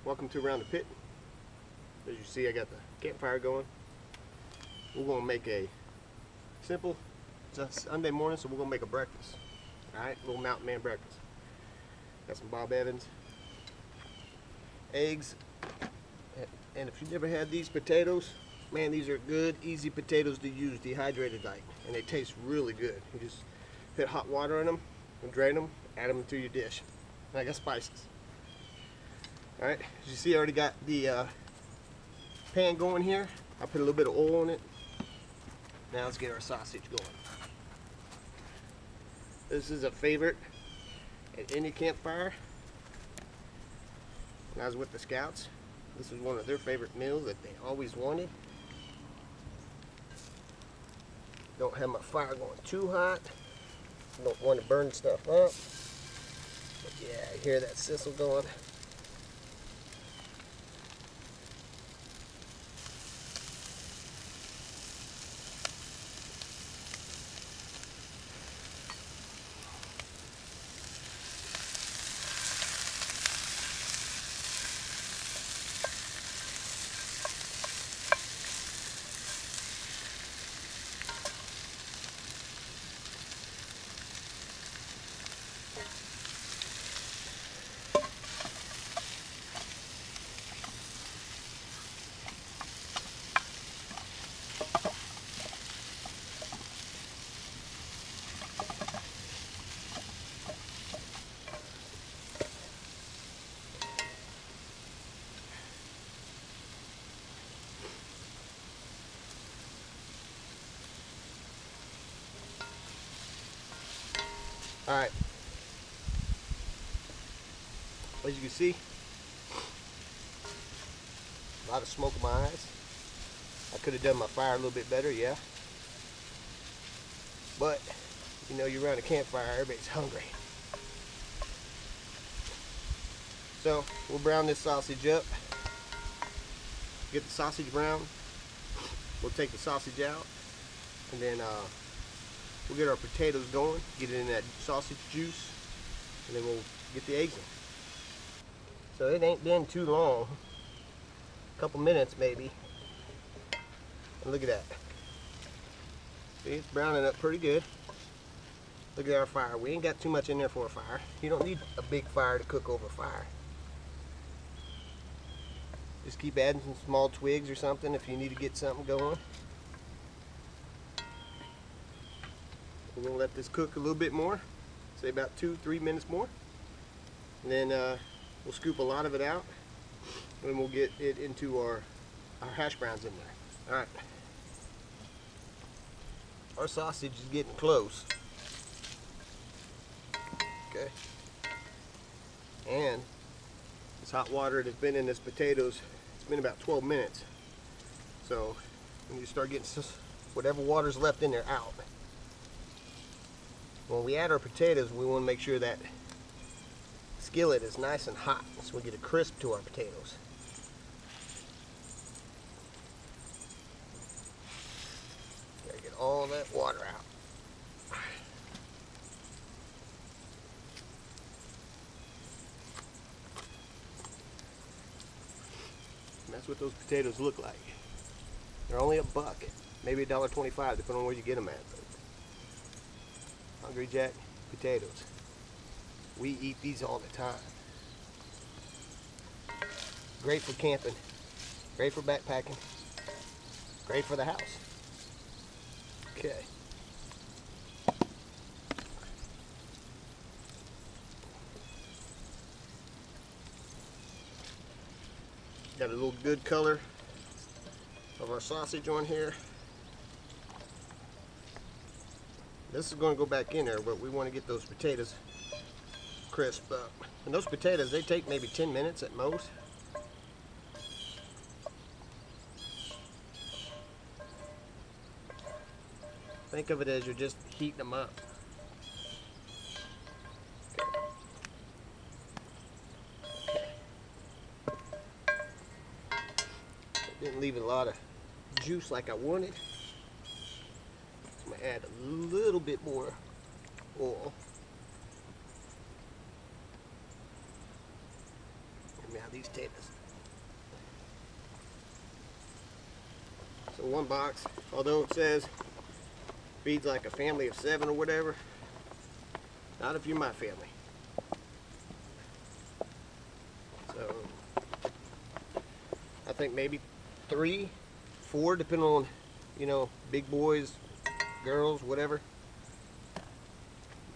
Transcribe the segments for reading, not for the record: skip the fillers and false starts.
Welcome to Around the Pit. As you see, I got the campfire going. We're going to make a simple, it's a Sunday morning, so we're going to make a breakfast. Alright, little mountain man breakfast. Got some Bob Evans, eggs, and if you've never had these potatoes, man, these are good, easy potatoes to use, dehydrated like, and they taste really good. You just put hot water in them, and drain them, add them to your dish. And I got spices. Alright, as you see, I already got the pan going here. I put a little bit of oil in it. Now let's get our sausage going. This is a favorite at any campfire. When I was with the Scouts, this was one of their favorite meals that they always wanted. Don't have my fire going too hot. Don't want to burn stuff up. But yeah, I hear that sizzle going. Alright, as you can see, a lot of smoke in my eyes. I could have done my fire a little bit better, yeah. But, you know, you're around a campfire, everybody's hungry. So, we'll brown this sausage up. Get the sausage brown. We'll take the sausage out. And then, we'll get our potatoes going, get it in that sausage juice, and then we'll get the eggs in. So it ain't been too long, a couple minutes maybe, and look at that. See, it's browning up pretty good. Look at our fire. We ain't got too much in there for a fire. You don't need a big fire to cook over fire. Just keep adding some small twigs or something if you need to get something going. We're going to let this cook a little bit more, say about 2-3 minutes more. And then we'll scoop a lot of it out, and then we'll get it into our hash browns in there. Alright. Our sausage is getting close. Okay. And this hot water that's been in this potatoes, it's been about 12 minutes. So when you start getting whatever water's left in there out. When we add our potatoes, we want to make sure that skillet is nice and hot so we get a crisp to our potatoes. Gotta get all that water out. And that's what those potatoes look like. They're only $1, maybe $1.25, depending on where you get them at. Hungry Jack potatoes. We eat these all the time. Great for camping, great for backpacking, great for the house. Okay. Got a little good color of our sausage on here. This is going to go back in there, but we want to get those potatoes crisp up. And those potatoes, they take maybe 10 minutes at most. Think of it as you're just heating them up. Didn't leave a lot of juice like I wanted. I'm going to add a little bit more oil. me how these potatoes. So one box, although it says feeds like a family of 7 or whatever, not if you're my family. So I think maybe 3, 4, depending on, you know, big boys, girls, whatever.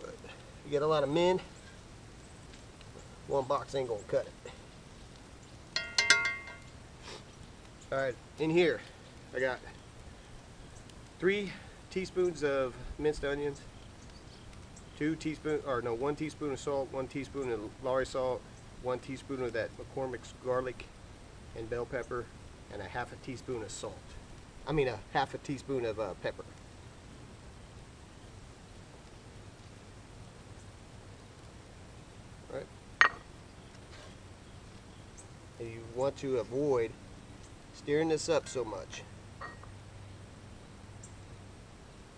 But you get a lot of men, one box ain't gonna cut it. All right, in here I got 3 teaspoons of minced onions, 1 teaspoon of salt, 1 teaspoon of Lorry salt, 1 teaspoon of that McCormick's garlic and bell pepper, and a half a teaspoon of salt. I mean a half a teaspoon of pepper. All right. And you want to avoid stirring this up so much.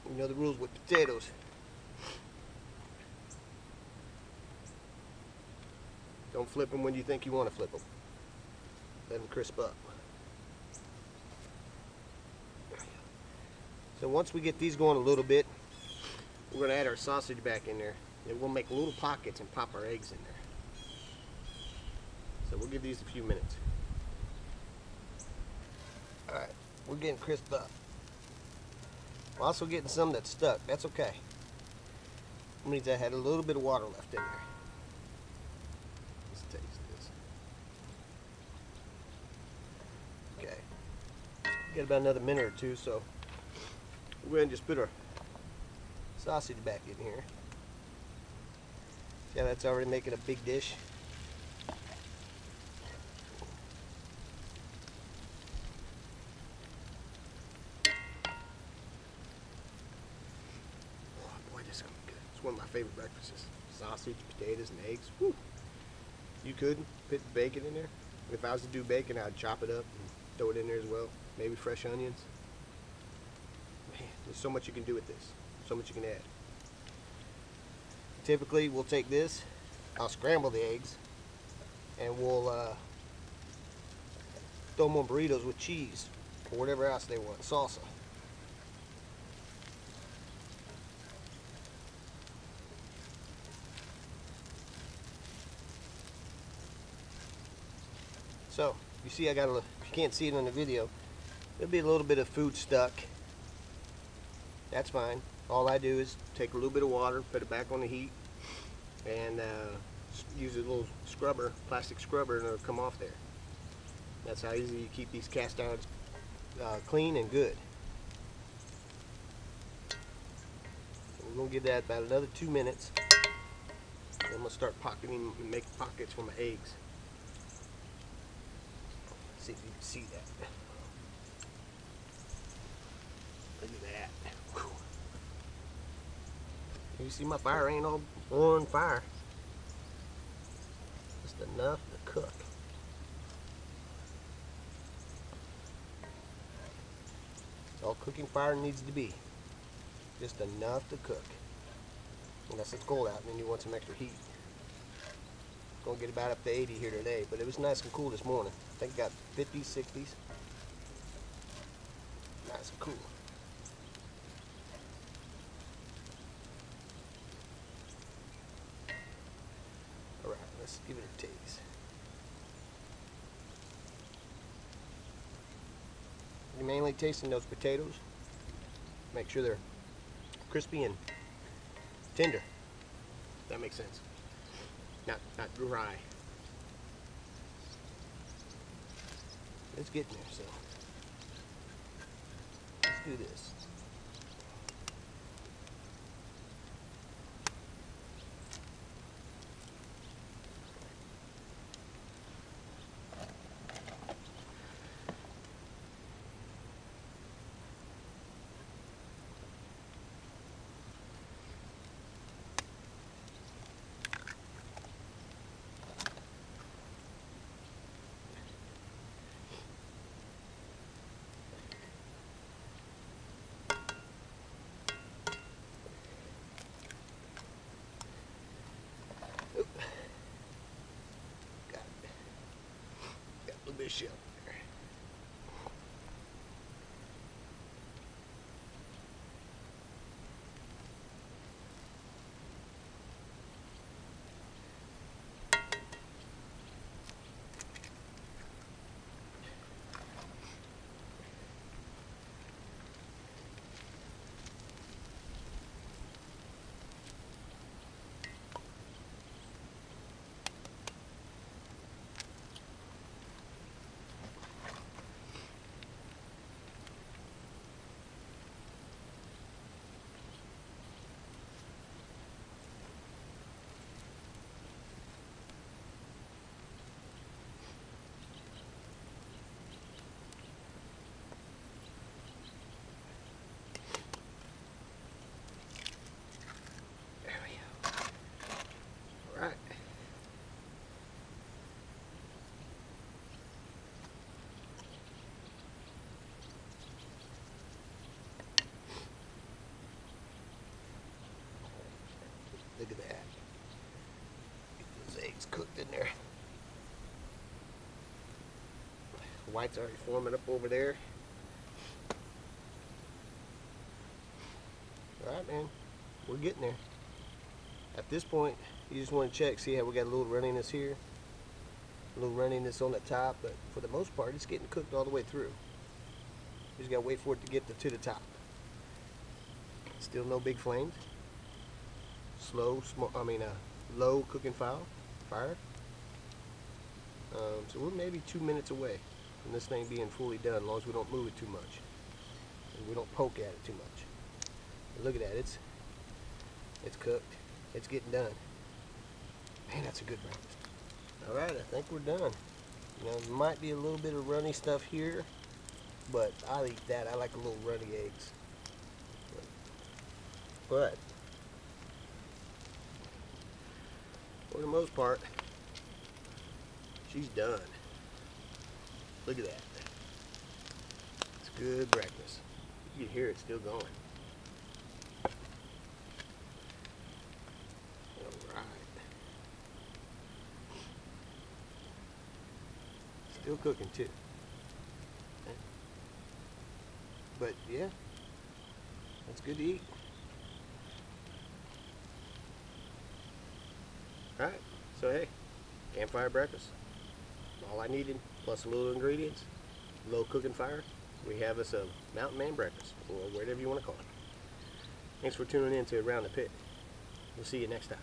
You know the rules with potatoes. Don't flip them when you think you want to flip them. Let them crisp up. So once we get these going a little bit, we're going to add our sausage back in there. And we'll make little pockets and pop our eggs in there. So we'll give these a few minutes. Alright, we're getting crisped up. We're also getting some that's stuck. That's okay. That means I had a little bit of water left in there. Let's taste this. Okay. Got about another minute or two, so we're going to just put our sausage back in here. See how that's already making a big dish? One of my favorite breakfasts. Sausage, potatoes, and eggs. Woo. You could put bacon in there. If I was to do bacon, I'd chop it up and throw it in there as well. Maybe fresh onions. Man, there's so much you can do with this. So much you can add. Typically, we'll take this, I'll scramble the eggs, and we'll throw them on burritos with cheese or whatever else they want, salsa. So, you see I got a little, if you can't see it on the video, there'll be a little bit of food stuck. That's fine. All I do is take a little bit of water, put it back on the heat, and use a little scrubber, plastic scrubber, and it'll come off there. That's how easy you keep these cast irons clean and good. So we're going to give that about another 2 minutes. Then I'm going to start pocketing and make pockets for my eggs. See if you can see that. Look at that. Whew. You see my fire ain't all on fire. Just enough to cook. That's all cooking fire needs to be. Just enough to cook. Unless it's cold out and then you want some extra heat. Gonna get about up to 80 here today, but it was nice and cool this morning. I think it got 50s, 60s. Nice and cool. Alright, let's give it a taste. You're mainly tasting those potatoes. Make sure they're crispy and tender. If that makes sense. Not dry. It's getting there, so let's do this. this shell there. Right. Look at that. Get those eggs cooked in there. White's already forming up over there. Alright, man. We're getting there. At this point, you just want to check, see how we got a little runniness here, a little runniness on the top, but for the most part, it's getting cooked all the way through. You just got to wait for it to get to the top. Still no big flames. Low cooking fire. So we're maybe 2 minutes away from this thing being fully done, as long as we don't move it too much and we don't poke at it too much. But look at that, it's cooked. It's getting done. Man, that's a good breakfast. Alright, I think we're done. You know, there might be a little bit of runny stuff here, but I'll eat that. I like a little runny eggs. But for the most part, she's done. Look at that. It's good breakfast. You can hear it still going. Still cooking too. But yeah, that's good to eat. Alright, so hey, campfire breakfast. All I needed, plus a little ingredients, low cooking fire. We have us a mountain man breakfast, or whatever you want to call it. Thanks for tuning in to Around the Pit. We'll see you next time.